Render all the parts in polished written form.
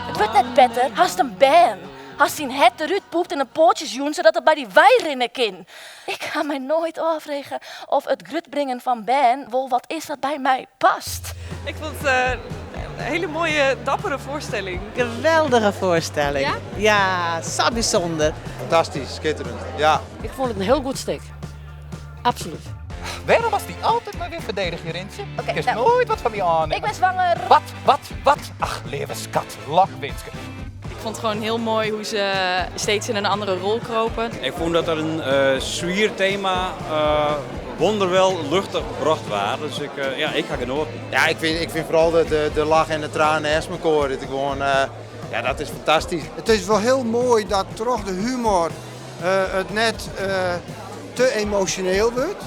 Het wordt net beter als een baan. Als hij het eruit poept en een pootjes joen, zodat het bij die wei rinnen kan. Ik ga mij nooit afvragen of het grutbrengen van baan wel wat is wat bij mij past. Ik vond het een hele mooie, dappere voorstelling. Geweldige voorstelling. Ja? Ja, zo bijzonder. Fantastisch, schitterend. Ja. Ik vond het een heel goed stuk. Absoluut. Waarom was die altijd maar weer verdediger in ze? Oké, Ik is nou, nooit wat van die aan. Ik ben zwanger. Wat? Ach, levenskat, lakwinske. Ik vond het gewoon heel mooi hoe ze steeds in een andere rol kropen. Ik vond dat er een zwierthema wonderwel luchtig gebracht was. Dus ik ga genoten. Ja, ik vind vooral de lach en de tranen naast me koren. Ja, dat is fantastisch. Het is wel heel mooi dat toch de humor het net te emotioneel wordt.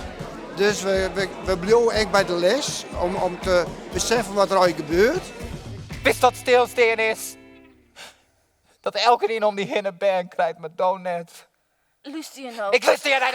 Dus we blijven echt bij de les om te beseffen wat er eigenlijk gebeurt. Wist dat stilstaan is? Dat elke om die hinne band krijgt met donet. Luister je nou? Ik lust je naar